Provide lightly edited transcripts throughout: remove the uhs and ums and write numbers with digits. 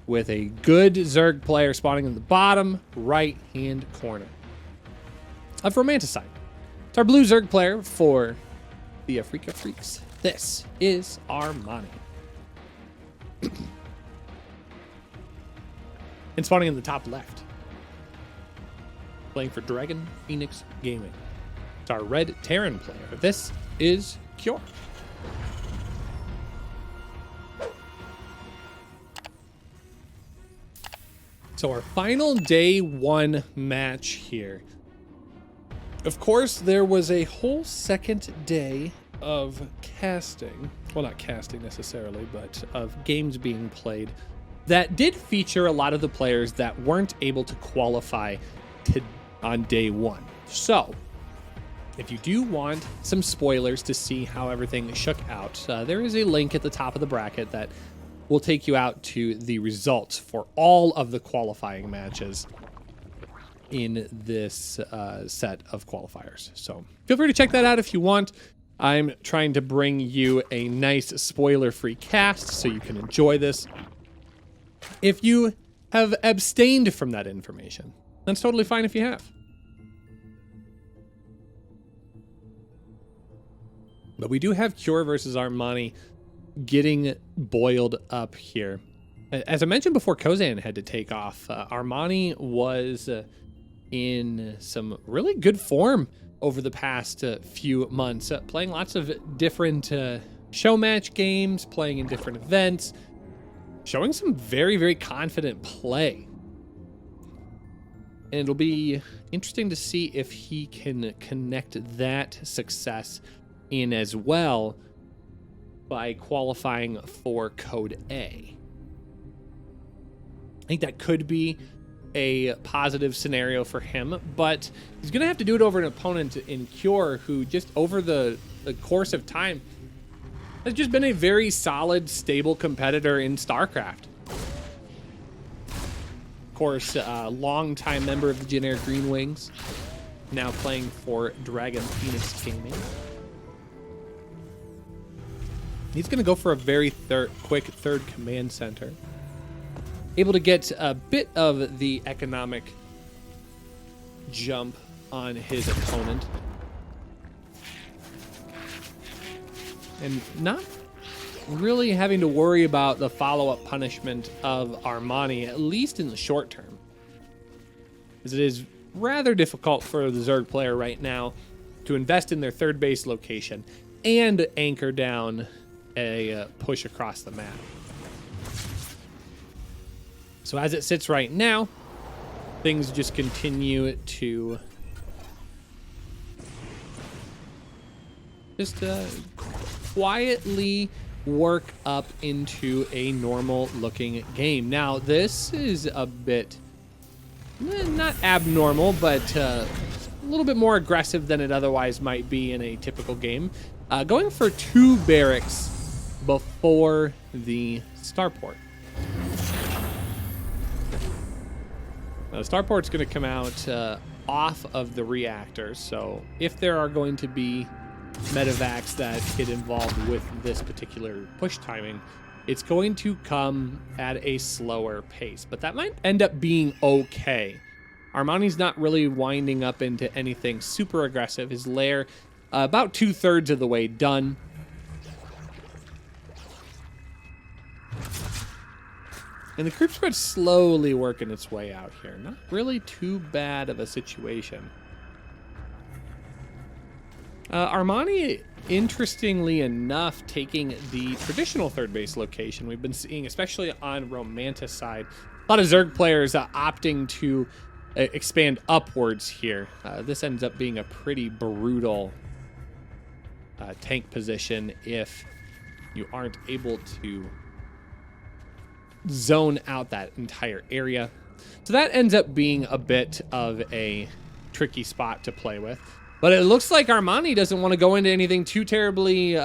with a good Zerg player spawning in the bottom right-hand corner of Romanticide. It's our blue Zerg player for the Afrika Freaks. This is ARMANI. And spawning in the top left, playing for Dragon Phoenix Gaming. It's our red Terran player. This is Cure. So our final day one match here. Of course, there was a whole second day of casting. Well, not casting necessarily, but of games being played that did feature a lot of the players that weren't able to qualify on day one. So if you do want some spoilers to see how everything shook out, there is a link at the top of the bracket that will take you out to the results for all of the qualifying matches in this set of qualifiers. So feel free to check that out if you want. I'm trying to bring you a nice spoiler-free cast so you can enjoy this. If you have abstained from that information, that's totally fine if you have. But we do have Cure versus ARMANI getting boiled up here. As I mentioned before Kozan had to take off, ARMANI was in some really good form over the past few months, playing lots of different show match games, playing in different events, showing some very, very confident play. And it'll be interesting to see if he can connect that success in as well by qualifying for Code A. I think that could be a positive scenario for him, but he's going to have to do it over an opponent in Cure who just over the course of time has just been a very solid, stable competitor in StarCraft. Of course, long-time member of the generic Green Wings, now playing for Dragon Phoenix Gaming. He's going to go for a very quick third command center. Able to get a bit of the economic jump on his opponent. And not really having to worry about the follow-up punishment of ARMANI, at least in the short term. As it is rather difficult for the Zerg player right now to invest in their third base location and anchor down a push across the map. So as it sits right now, things just continue to just quietly work up into a normal looking game. Now, this is a bit, not abnormal, but a little bit more aggressive than it otherwise might be in a typical game. Going for 2 barracks before the starport. Now, the starport's going to come out off of the reactors, so if there are going to be medevacs that get involved with this particular push timing, it's going to come at a slower pace, but that might end up being okay. ARMANI's not really winding up into anything super aggressive. His lair about 2/3 of the way done. And the creep spread's slowly working its way out here. Not really too bad of a situation. ARMANI, interestingly enough, taking the traditional third base location we've been seeing, especially on Romanticide. A lot of Zerg players opting to expand upwards here. This ends up being a pretty brutal tank position if you aren't able to zone out that entire area. So that ends up being a bit of a tricky spot to play with. But it looks like ARMANI doesn't want to go into anything too terribly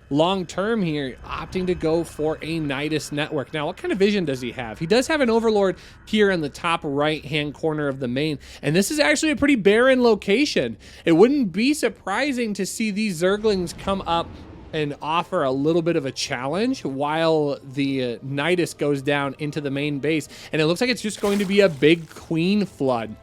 long-term here, opting to go for a Nidus network. Now, what kind of vision does he have? He does have an Overlord here in the top right-hand corner of the main, and this is actually a pretty barren location. It wouldn't be surprising to see these Zerglings come up and offer a little bit of a challenge while the Nidus goes down into the main base. And it looks like it's just going to be a big queen flood.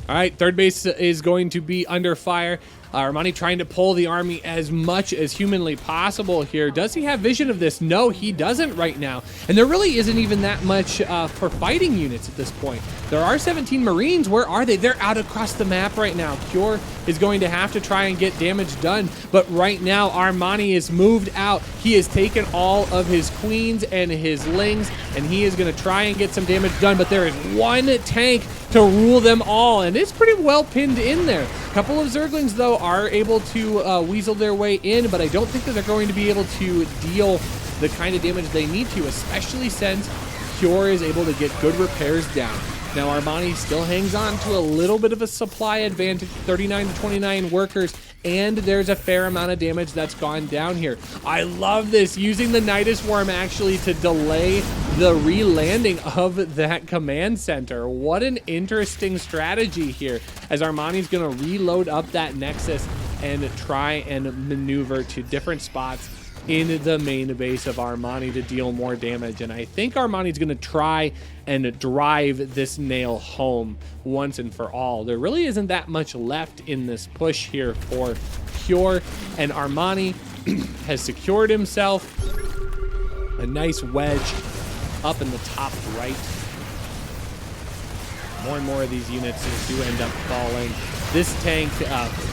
All right, third base is going to be under fire. ARMANI trying to pull the army as much as humanly possible here. Does he have vision of this? No, he doesn't right now. And there really isn't even that much for fighting units at this point. There are 17 Marines. Where are they? They're out across the map right now. Cure is going to have to try and get damage done. But right now, ARMANI is moved out. He has taken all of his queens and his lings, and he is going to try and get some damage done. But there is one tank to rule them all, and it's pretty well pinned in there. A couple of Zerglings, though, are able to weasel their way in, but I don't think that they're going to be able to deal the kind of damage they need to, especially since Cure is able to get good repairs down. Now ARMANI still hangs on to a little bit of a supply advantage, 39 to 29 workers, and there's a fair amount of damage that's gone down here. I love this, using the Nidus Worm actually to delay the re-landing of that command center. What an interesting strategy here, as ARMANI's gonna reload up that Nexus and try and maneuver to different spots in the main base of ARMANI to deal more damage. And I think ARMANI's going to try and drive this nail home once and for all. There really isn't that much left in this push here for Cure, and ARMANI has secured himself a nice wedge up in the top right. More and more of these units do end up falling. This tank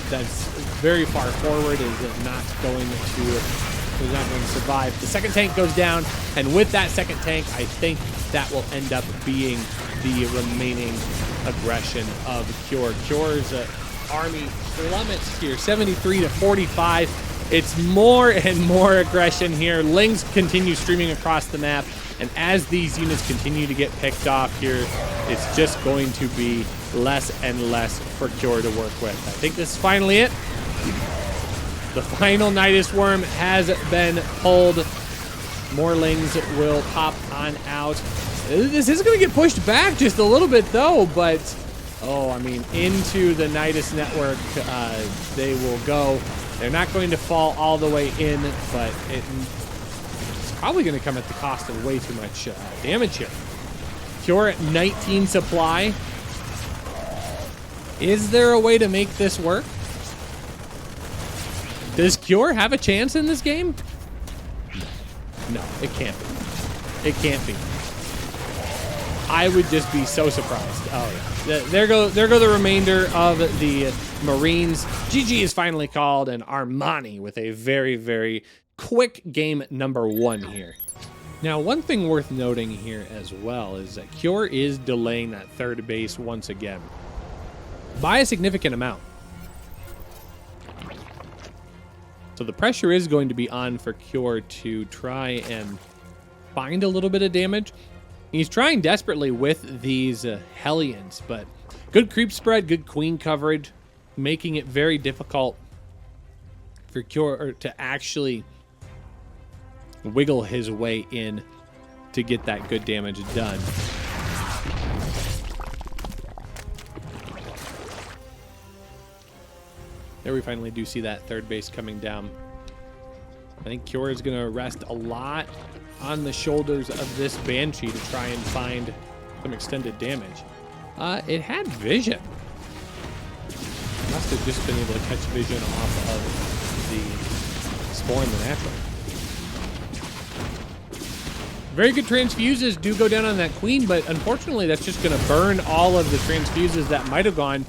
that's very far forward is not going to survive. The second tank goes down, and with that second tank, I think that will end up being the remaining aggression of Cure. Cure's army plummets here, 73 to 45. It's more and more aggression here. Lings continue streaming across the map, and as these units continue to get picked off here, it's just going to be less and less for Cure to work with. I think this is finally it. The final Nidus Worm has been pulled. More Lings will pop on out. This is going to get pushed back just a little bit, though, but, oh, I mean, into the Nidus network they will go. They're not going to fall all the way in, but it's probably going to come at the cost of way too much damage here. Cure at 19 supply. Is there a way to make this work? Does Cure have a chance in this game? No, it can't be. It can't be. I would just be so surprised. Oh yeah, there go the remainder of the Marines. GG is finally called, and ARMANI with a very, very quick game number 1 here. Now, one thing worth noting here as well is that Cure is delaying that third base once again by a significant amount. So the pressure is going to be on for Cure to try and find a little bit of damage. He's trying desperately with these Hellions, but good creep spread, good queen coverage, making it very difficult for Cure to actually wiggle his way in to get that good damage done. There we finally do see that third base coming down. I think Cure is going to rest a lot on the shoulders of this Banshee to try and find some extended damage. It had vision. Must have just been able to catch vision off of the Spawn the Natural. Very good transfuses do go down on that queen, but unfortunately that's just going to burn all of the transfuses that might have gone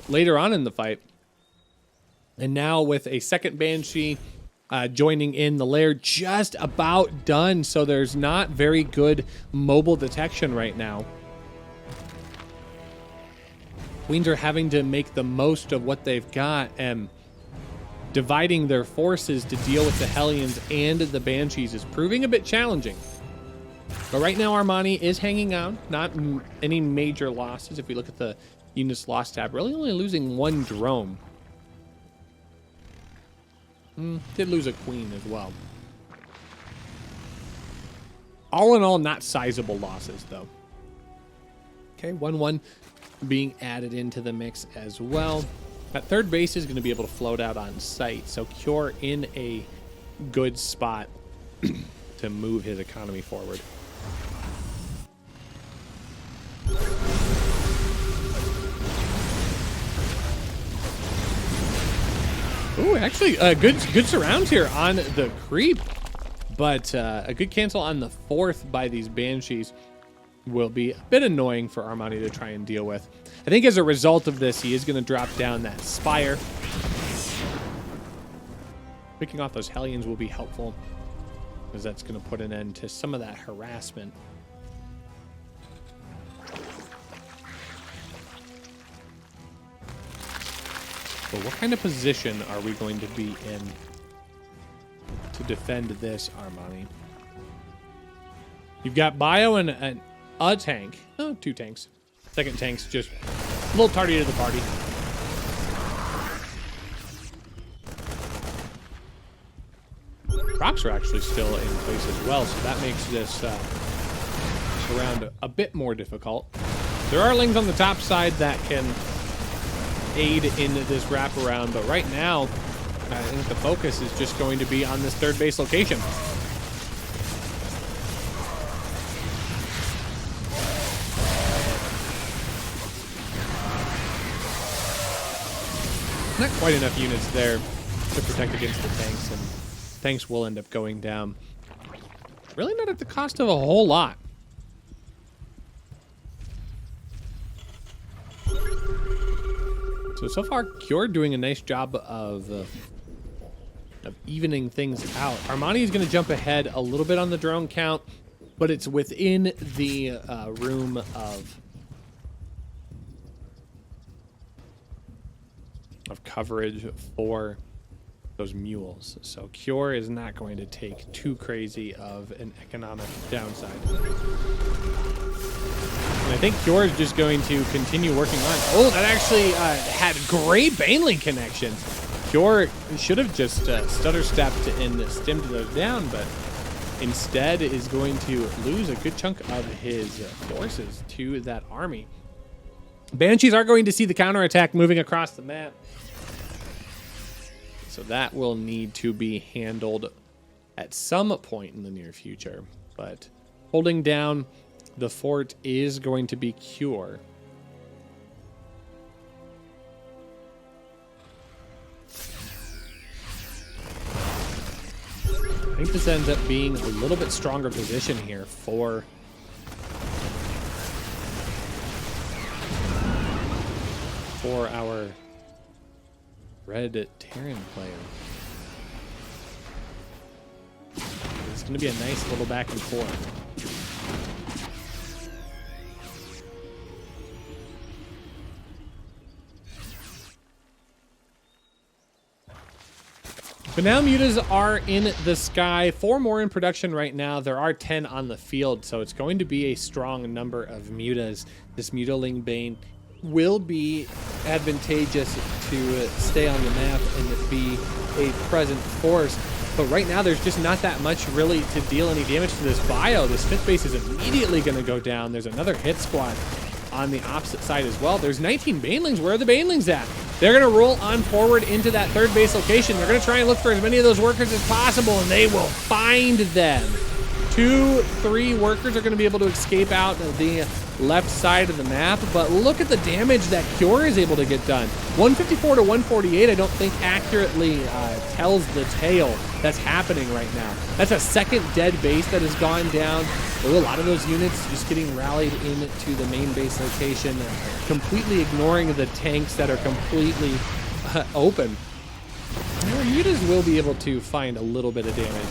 later on in the fight. And now with a second Banshee joining in, the lair just about done, so there's not very good mobile detection right now. Queens are having to make the most of what they've got and dividing their forces to deal with the Hellions and the Banshees is proving a bit challenging. But right now ARMANI is hanging out, not any major losses. If we look at the units lost tab, really only losing 1 drone. Did lose a queen as well. All in all, not sizable losses, though. Okay, 1-1 being added into the mix as well. That third base is going to be able to float out on site, so Cure in a good spot to move his economy forward. Ooh, actually, good surrounds here on the creep, but a good cancel on the fourth by these Banshees will be a bit annoying for ARMANI to try and deal with. I think as a result of this, he is going to drop down that Spire. Picking off those Hellions will be helpful, because that's going to put an end to some of that harassment. But what kind of position are we going to be in to defend this, ARMANI? You've got Bio and a tank. Oh, 2 tanks. Second tank's just a little tardy to the party. Procs are actually still in place as well, so that makes this round a bit more difficult. There are lings on the top side that can aid in this wraparound, but right now, I think the focus is just going to be on this third base location. Not quite enough units there to protect against the tanks, and tanks will end up going down. Really not at the cost of a whole lot. So far, Cure doing a nice job of evening things out. ARMANI is going to jump ahead a little bit on the drone count, but it's within the room of coverage for those mules. So Cure is not going to take too crazy of an economic downside. And I think Cure is just going to continue working on. Oh, that actually had great Baneling connections. Cure should have just stutter stepped and stemmed those down, but instead is going to lose a good chunk of his forces to that army. Banshees are going to see the counterattack moving across the map. So that will need to be handled at some point in the near future. But holding down the fort is going to be Cure. I think this ends up being a little bit stronger position here for our red Terran player. It's going to be a nice little back and forth. But now mutas are in the sky. 4 more in production right now. There are 10 on the field, so it's going to be a strong number of mutas. This Mutaling Bane will be advantageous to stay on the map and be a present force. But right now, there's just not that much really to deal any damage to this bio. This 5th base is immediately going to go down. There's another hit squad on the opposite side as well. There's 19 Banelings. Where are the Banelings at? They're going to roll on forward into that 3rd base location. They're going to try and look for as many of those workers as possible, and they will find them. 2-3 workers are going to be able to escape out the left side of the map, but look at the damage that Cure is able to get done. 154 to 148, I don't think accurately tells the tale that's happening right now. That's a 2nd dead base that has gone down. A lot of those units just getting rallied into the main base location, completely ignoring the tanks that are completely open. Mutas will be able to find a little bit of damage.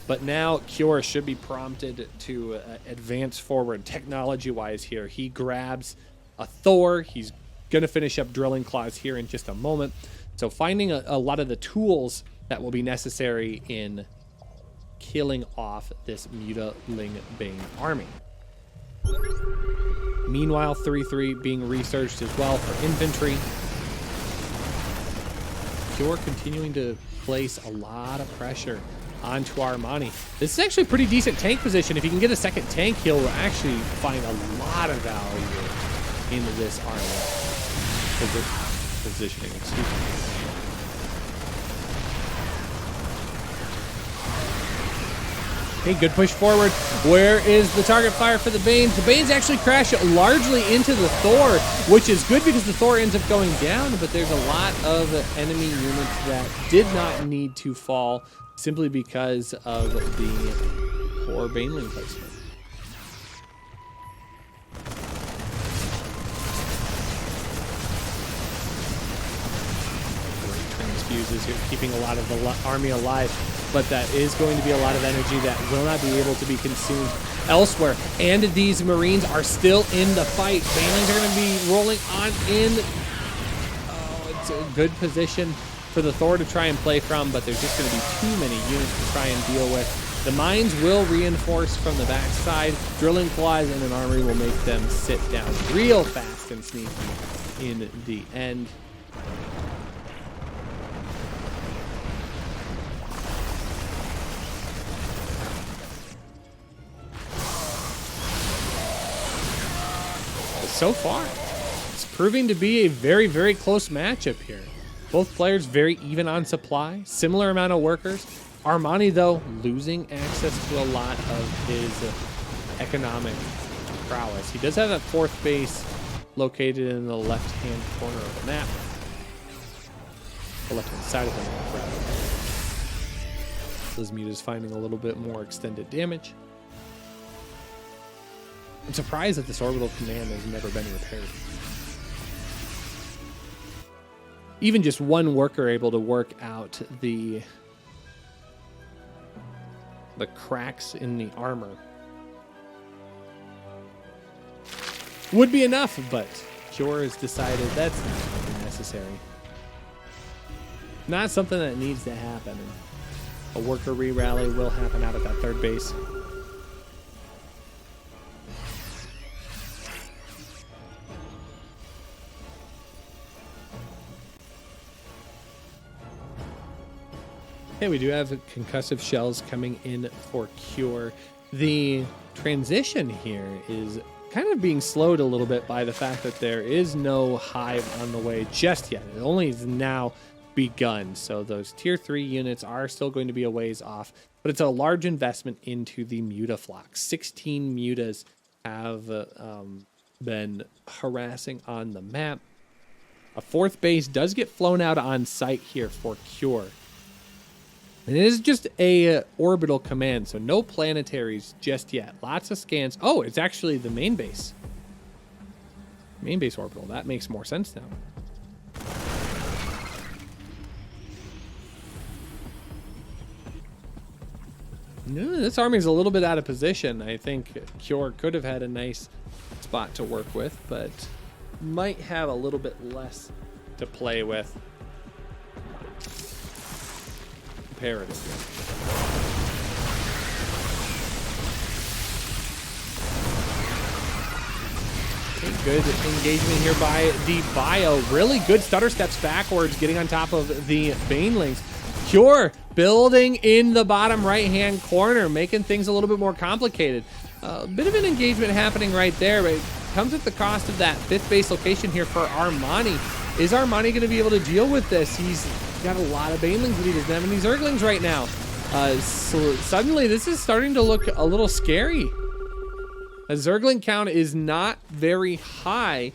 But now Cure should be prompted to advance forward technology-wise here. He grabs a Thor. He's going to finish up Drilling Claws here in just a moment. So finding a lot of the tools that will be necessary in killing off this Mutaling Bane army. Meanwhile, 3-3 being researched as well for infantry. Cure continuing to place a lot of pressure onto ARMANI. This is actually a pretty decent tank position. If he can get a 2nd tank, he'll actually find a lot of value in this army. positioning, excuse me. Hey, good push forward. Where is the target fire for the Banes? The Banes actually crash largely into the Thor, which is good because the Thor ends up going down, but there's a lot of enemy units that did not need to fall simply because of the poor Baneling placement. Transfuses here, keeping a lot of the army alive. But that is going to be a lot of energy that will not be able to be consumed elsewhere. And these Marines are still in the fight. Banelings are going to be rolling on in. Oh, it's a good position for the Thor to try and play from, but there's just going to be too many units to try and deal with. The mines will reinforce from the backside. Drilling claws and an armory will make them sit down real fast and sneaky in the end. So far, it's proving to be a very, very close matchup here. Both players very even on supply, similar amount of workers. ARMANI, though, losing access to a lot of his economic prowess. He does have that fourth base located in the left-hand corner of the map. The left-hand side of the map, rather. Lizmute is finding a little bit more extended damage. I'm surprised that this orbital command has never been repaired. Even just one worker able to work out the cracks in the armor would be enough, but Cure has decided that's not necessary. Not something that needs to happen. A worker re-rally will happen out at that third base. Okay, we do have concussive shells coming in for Cure. The transition here is kind of being slowed a little bit by the fact that there is no hive on the way just yet. It only is now begun. So those tier 3 units are still going to be a ways off, but it's a large investment into the Mutaflock. 16 mutas have been harassing on the map. A fourth base does get flown out on site here for Cure. And it is just a orbital command, so no planetaries just yet. Lots of scans. Oh, it's actually the main base. Main base orbital. That makes more sense now. No, this army is a little bit out of position. I think Cure could have had a nice spot to work with, but might have a little bit less to play with. Comparatively. Okay, good engagement here by the Bio. Really good stutter steps backwards, getting on top of the Banelings. Cure building in the bottom right-hand corner, making things a little bit more complicated. A bit of an engagement happening right there, but it comes at the cost of that fifth base location here for ARMANI. Is ARMANI going to be able to deal with this? He's got a lot of Banelings, but he doesn't have any Zerglings right now. So suddenly, this is starting to look a little scary. A Zergling count is not very high,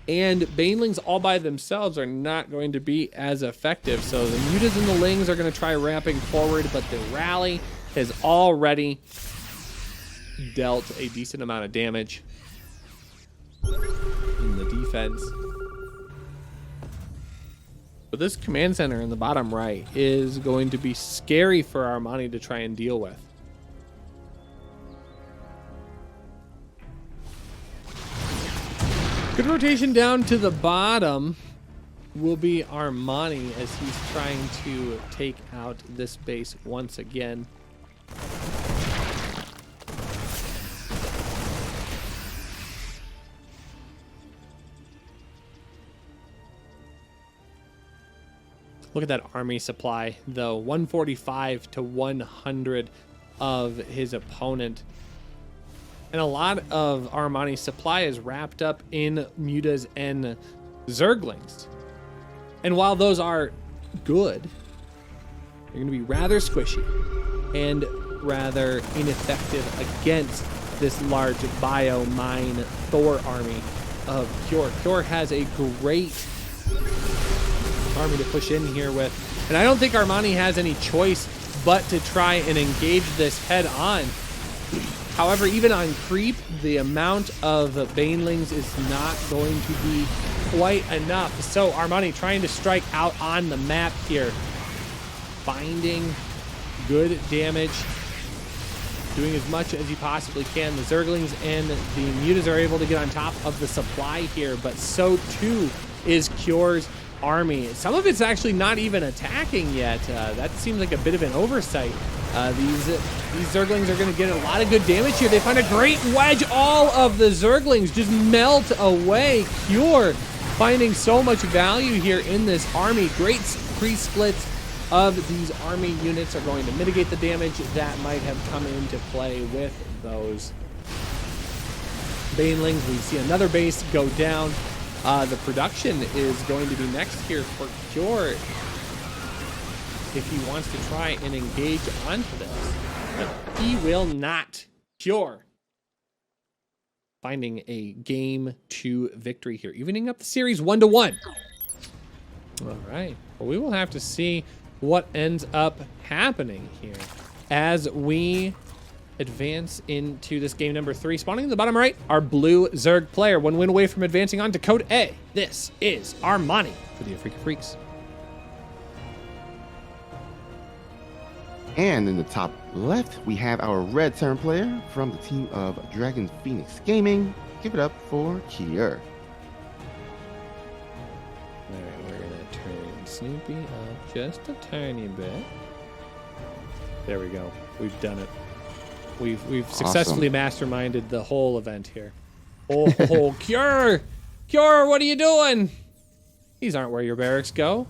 and Banelings all by themselves are not going to be as effective. So the Mutas and the Lings are going to try ramping forward, but the rally has already dealt a decent amount of damage in the defense. But this command center in the bottom right is going to be scary for ARMANI to try and deal with. Good rotation down to the bottom will be ARMANI as he's trying to take out this base once again. Look at that army supply, though. 145 to 100 of his opponent. And a lot of ARMANI's supply is wrapped up in mutas and zerglings. And while those are good, they're going to be rather squishy and rather ineffective against this large bio mine Thor army of Cure. Cure has a great army to push in here with, and I don't think Armani has any choice but to try and engage this head on. However, even on creep, the amount of banelings is not going to be quite enough. So Armani trying to strike out on the map here, finding good damage, doing as much as he possibly can. The Zerglings and the Mutas are able to get on top of the supply here, but so too is Cure's army. Some of it's actually not even attacking yet. That seems like a bit of an oversight. These Zerglings are going to get a lot of good damage here. They find a great wedge. All of the Zerglings just melt away. Cure finding so much value here in this army. Great pre-splits of these army units are going to mitigate the damage that might have come into play with those banelings. We see another base go down. The production is going to be next here for Cure if he wants to try and engage onto this. But he will not. Cure finding a game 2 victory here, evening up the series 1-1. All right. Well, we will have to see what ends up happening here as we advance into this game number 3. Spawning in the bottom right, our blue Zerg player, 1 win away from advancing on to Code A. This is Armani for the Afrika Freaks. And in the top left, we have our red Terran player from the team of Dragon Phoenix Gaming. Give it up for Kier. All right, we're gonna turn Snoopy up just a tiny bit. There we go. We've done it. We've successfully masterminded the whole event here. Oh, Cure! Cure, what are you doing? These aren't where your barracks go.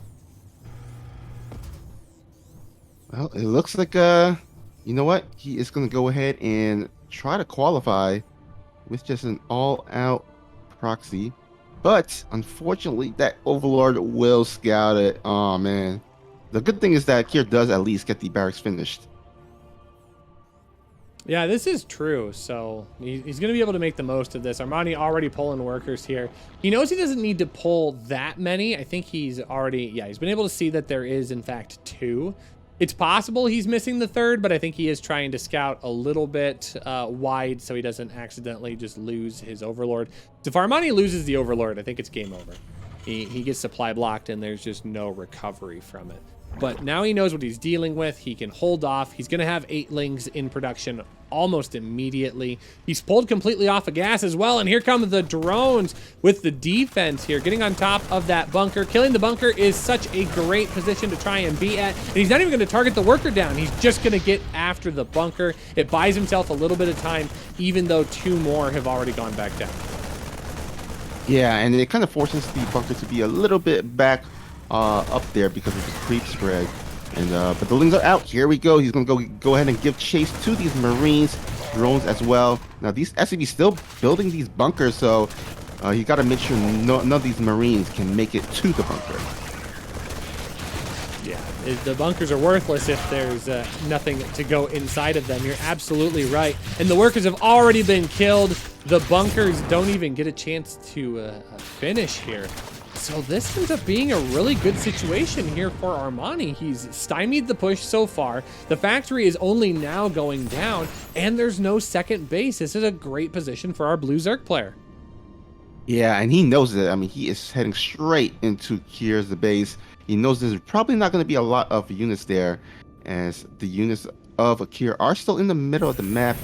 Well, it looks like, you know what? He is going to go ahead and try to qualify with just an all-out proxy. But, unfortunately, that Overlord will scout it. Oh, man. The good thing is that Kier does at least get the barracks finished. Yeah, this is true. So he's going to be able to make the most of this. Armani already pulling workers here. He knows he doesn't need to pull that many. I think he's already, he's been able to see that there is, in fact, 2. It's possible he's missing the 3rd, but I think he is trying to scout a little bit wide so he doesn't accidentally just lose his Overlord. So if Armani loses the Overlord, I think it's game over. He gets supply blocked and there's just no recovery from it. But now he knows what he's dealing with. He can hold off. He's going to have 8lings in production almost immediately. He's pulled completely off of gas as well. And here come the drones with the defense here, getting on top of that bunker. Killing the bunker is such a great position to try and be at. And he's not even going to target the worker down. He's just going to get after the bunker. It buys himself a little bit of time, even though 2 more have already gone back down. Yeah, and it kind of forces the bunker to be a little bit back up there because of the creep spread. And but the lings are out. Here we go. He's gonna go ahead and give chase to these Marines, drones as well. Now these SCVs still building these bunkers, so you got to make sure none of these Marines can make it to the bunker. Yeah, the bunkers are worthless if there's nothing to go inside of them. You're absolutely right. And the workers have already been killed. The bunkers don't even get a chance to finish here. So this ends up being a really good situation here for Armani. He's stymied the push so far. The factory is only now going down, and there's no second base. This is a great position for our blue Zerg player. Yeah, and he knows it. I mean, he is heading straight into Kier's base. He knows there's probably not going to be a lot of units there, as the units of Kier are still in the middle of the map,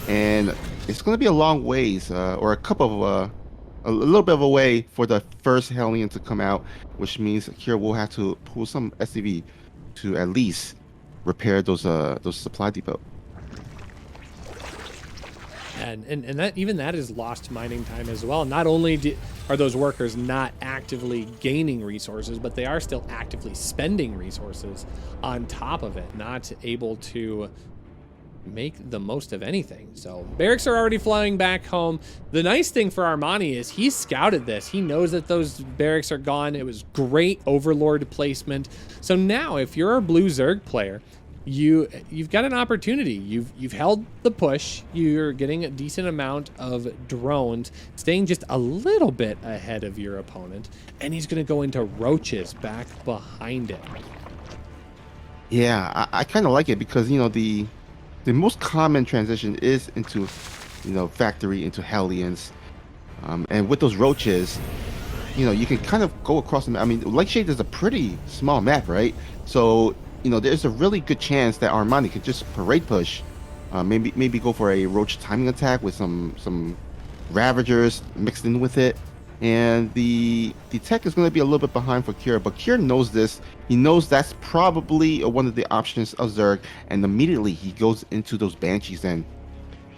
and it's going to be a long ways, or a couple of a little bit of a way for the first Hellion to come out, which means Kier will have to pull some SCV to at least repair those supply depot. And that even that is lost mining time as well. Not only are those workers not actively gaining resources, but they are still actively spending resources on top of it, not able to make the most of anything. So barracks are already flying back home. The nice thing for Armani is he scouted this. He knows that those barracks are gone. It was great overlord placement. So now if you're a blue Zerg player, you've got an opportunity. You've held the push. You're getting a decent amount of drones, staying just a little bit ahead of your opponent, and he's going to go into roaches back behind it. Yeah, I kind of like it because, you know, the most common transition is into, you know, factory into Hellions. And with those roaches, you know, you can kind of go across them. I mean, Lightshade is a pretty small map, right? So, you know, there's a really good chance that Armani could just parade push, maybe go for a roach timing attack with some Ravagers mixed in with it. And the tech is going to be a little bit behind for Kier, but Kier knows this. He knows that's probably one of the options of Zerg, and immediately he goes into those Banshees, and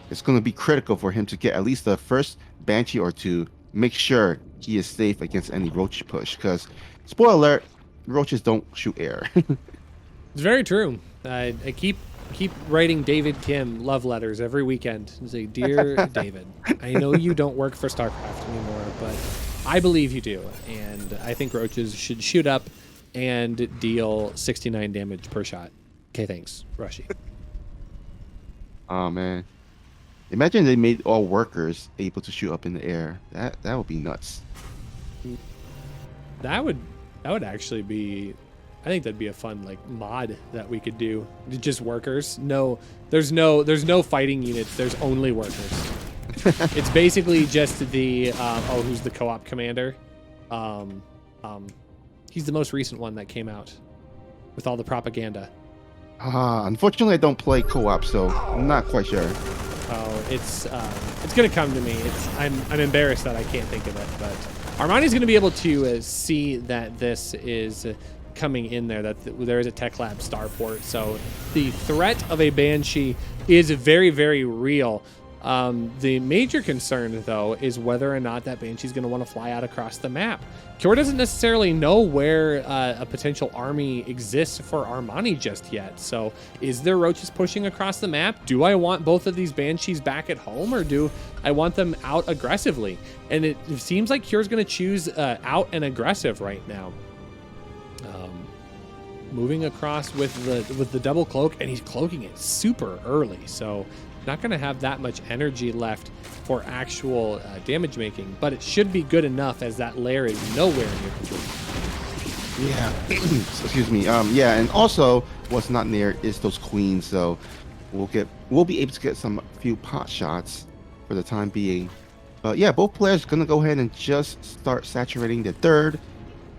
it's going to be critical for him to get at least the first Banshee or two, make sure he is safe against any roach push, because, spoiler alert, roaches don't shoot air. It's very true. I keep writing David Kim love letters every weekend and say, "Dear David, I know you don't work for StarCraft anymore, but I believe you do, and I think roaches should shoot up and deal 69 damage per shot." Okay, thanks, Rushi. Oh man, imagine they made all workers able to shoot up in the air. That would be nuts. That would actually be. I think that'd be a fun like mod that we could do. Just workers. No, there's no fighting units. There's only workers. It's basically just the who's the co-op commander? He's the most recent one that came out with all the propaganda. Unfortunately, I don't play co-op, so I'm not quite sure. Oh, it's gonna come to me. I'm embarrassed that I can't think of it, but Armani's gonna be able to see that this is coming in there, that there is a Tech Lab starport. So the threat of a Banshee is very, very real. The major concern, though, is whether or not that Banshee's going to want to fly out across the map. Kjor doesn't necessarily know where a potential army exists for Armani just yet. So is there roaches pushing across the map? Do I want both of these Banshees back at home, or do I want them out aggressively? And it seems like Kjor's going to choose out and aggressive right now. Moving across with the double cloak, and he's cloaking it super early, so not going to have that much energy left for actual damage making, but it should be good enough as that lair is nowhere near complete. Yeah, excuse me. Yeah, and also what's not near is those queens, so we'll be able to get some few pot shots for the time being. Yeah, both players gonna go ahead and just start saturating the third,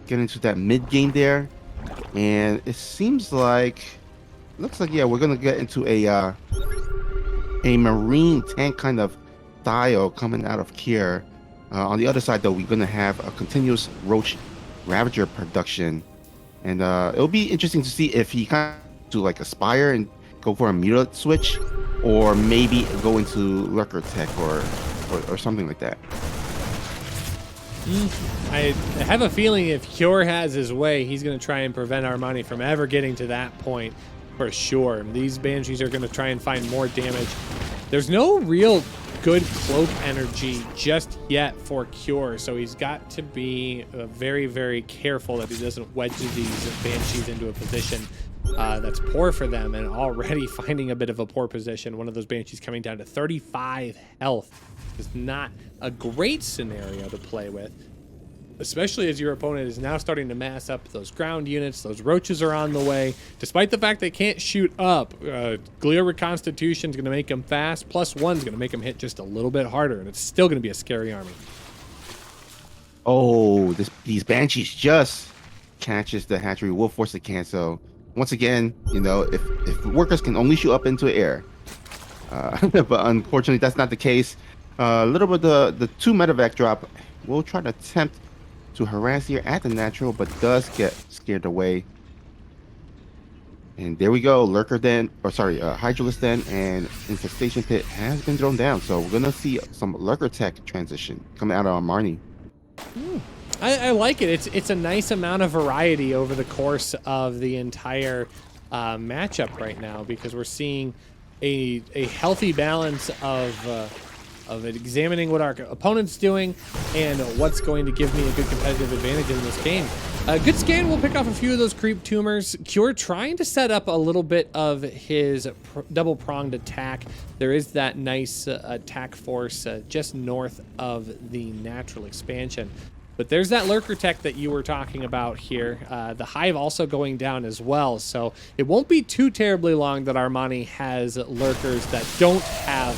get into that mid game there. And it seems like, looks like, yeah, we're gonna get into a marine tank kind of style coming out of Kier. On the other side, though, we're gonna have a continuous roach ravager production, and it'll be interesting to see if he kind of do like aspire and go for a mutilate switch, or maybe go into lurker tech or something like that. I have a feeling if Kjor has his way, he's going to try and prevent Armani from ever getting to that point for sure. These Banshees are going to try and find more damage. There's no real good cloak energy just yet for Kjor, so he's got to be very, very careful that he doesn't wedge these Banshees into a position that's poor for them, and already finding a bit of a poor position. One of those Banshees coming down to 35 health is not a great scenario to play with, especially as your opponent is now starting to mass up those ground units. Those roaches are on the way. Despite the fact they can't shoot up, Gliar Reconstitution is going to make them fast. +1 is going to make them hit just a little bit harder, and it's still going to be a scary army. Oh, these Banshees just catches the hatchery. Will force the cancel. Once again, you know, if workers can only shoot up into air, but unfortunately that's not the case. A little bit the 2 medevac drop. We'll try to attempt to harass here at the natural, but does get scared away. And there we go, lurker den, or sorry, Hydralisk den and infestation pit has been thrown down. So we're gonna see some lurker tech transition coming out of Armani. I like it. It's a nice amount of variety over the course of the entire matchup right now, because we're seeing a healthy balance of examining what our opponent's doing and what's going to give me a good competitive advantage in this game. Good scan will pick off a few of those creep tumors. Cure trying to set up a little bit of his double-pronged attack. There is that nice attack force just north of the natural expansion. But there's that lurker tech that you were talking about here. The hive also going down as well. So it won't be too terribly long that Armani has lurkers that don't have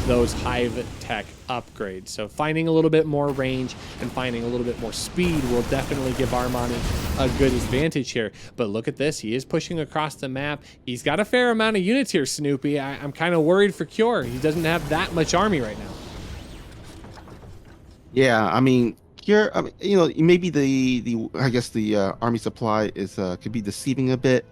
those hive tech upgrades. So finding a little bit more range and finding a little bit more speed will definitely give Armani a good advantage here. But look at this. He is pushing across the map. He's got a fair amount of units here, Snoopy. I'm kind of worried for Cure. He doesn't have that much army right now. Yeah, I mean, here, you know, maybe the I guess the army supply is could be deceiving a bit,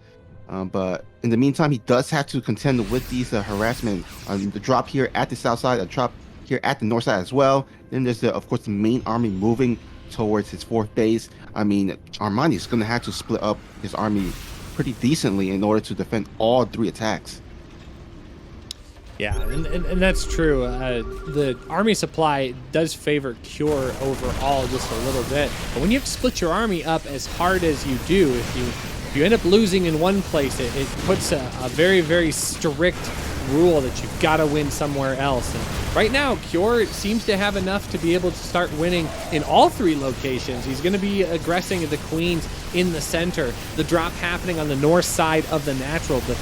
but in the meantime, he does have to contend with these harassment. The drop here at the south side, a drop here at the north side as well. Then there's of course the main army moving towards his fourth base. I mean, Armani is going to have to split up his army pretty decently in order to defend all three attacks. Yeah, and that's true. The army supply does favor Cure overall just a little bit. But when you have to split your army up as hard as you do, if you end up losing in one place, it puts a very, very strict rule that you've got to win somewhere else. And right now, Cure seems to have enough to be able to start winning in all three locations. He's going to be aggressing the queens in the center. The drop happening on the north side of the natural, the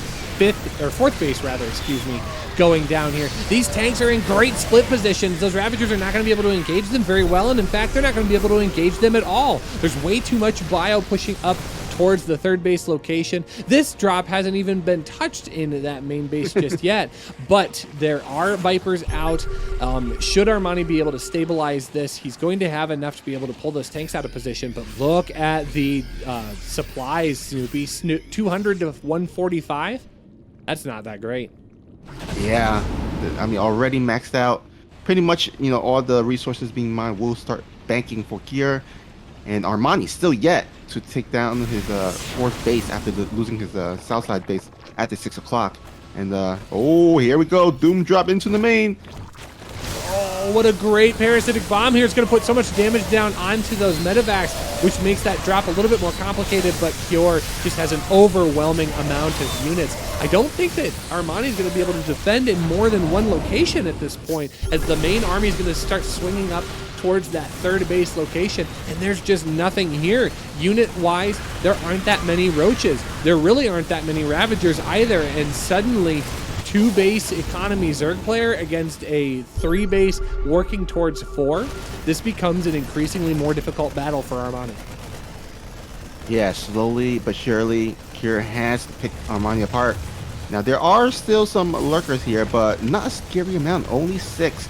fourth base rather, excuse me, going down here. These tanks are in great split positions. Those Ravagers are not going to be able to engage them very well, and in fact, they're not going to be able to engage them at all. There's way too much bio pushing up towards the third base location. This drop hasn't even been touched in that main base just yet, but there are Vipers out. Should Armani be able to stabilize this, he's going to have enough to be able to pull those tanks out of position, but look at the supplies, Snoopy. 200 to 145? That's not that great. Yeah, I mean, already maxed out. Pretty much, you know, all the resources being mined will start banking for Kier. And Armani still yet to take down his fourth base after losing his south side base at the 6 o'clock. And, oh, here we go. Doom drop into the main. Oh, what a great parasitic bomb here. It's going to put so much damage down onto those medevacs, which makes that drop a little bit more complicated, but Cure just has an overwhelming amount of units. I don't think that Armani is going to be able to defend in more than one location at this point, as the main army is going to start swinging up towards that third base location, and there's just nothing here. Unit-wise, there aren't that many roaches. There really aren't that many Ravagers either, and suddenly, 2-base economy Zerg player against a 3-base working towards 4, this becomes an increasingly more difficult battle for Armani. Yeah, slowly but surely, Cure has picked Armani apart. Now, there are still some lurkers here, but not a scary amount, only 6.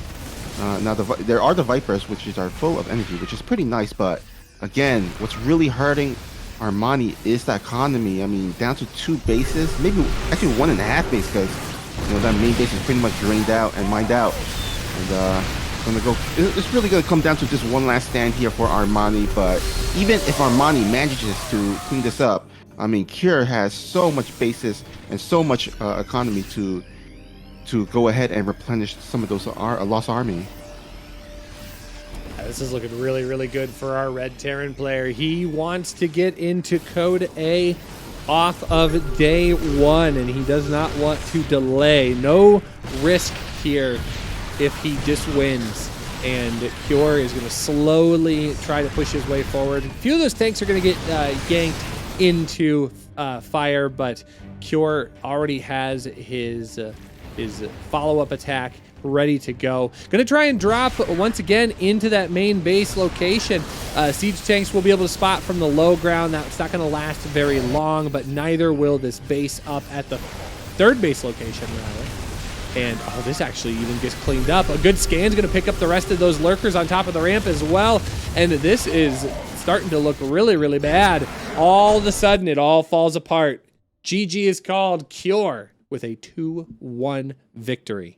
Now, there are the Vipers, which are full of energy, which is pretty nice, but again, what's really hurting Armani is the economy. I mean, down to 2 bases, maybe actually 1.5 base, because you know that main base is pretty much drained out and mined out. And it's really gonna come down to just one last stand here for Armani. But even if Armani manages to clean this up, I mean, Cure has so much bases and so much economy to go ahead and replenish some of those lost army. This is looking really, really good for our red Terran player. He wants to get into Code A off of day 1, and he does not want to delay. No risk here if he just wins. And Cure is going to slowly try to push his way forward. A few of those tanks are going to get yanked into fire, but Cure already has his follow-up attack ready to go. Gonna try and drop once again into that main base location. Siege tanks will be able to spot from the low ground. That's not gonna last very long, but neither will this base up at the third base location, rather. And oh, this actually even gets cleaned up. A good scan's gonna pick up the rest of those lurkers on top of the ramp as well. And this is starting to look really, really bad. All of a sudden, it all falls apart. GG is called. Cure with a 2-1 victory.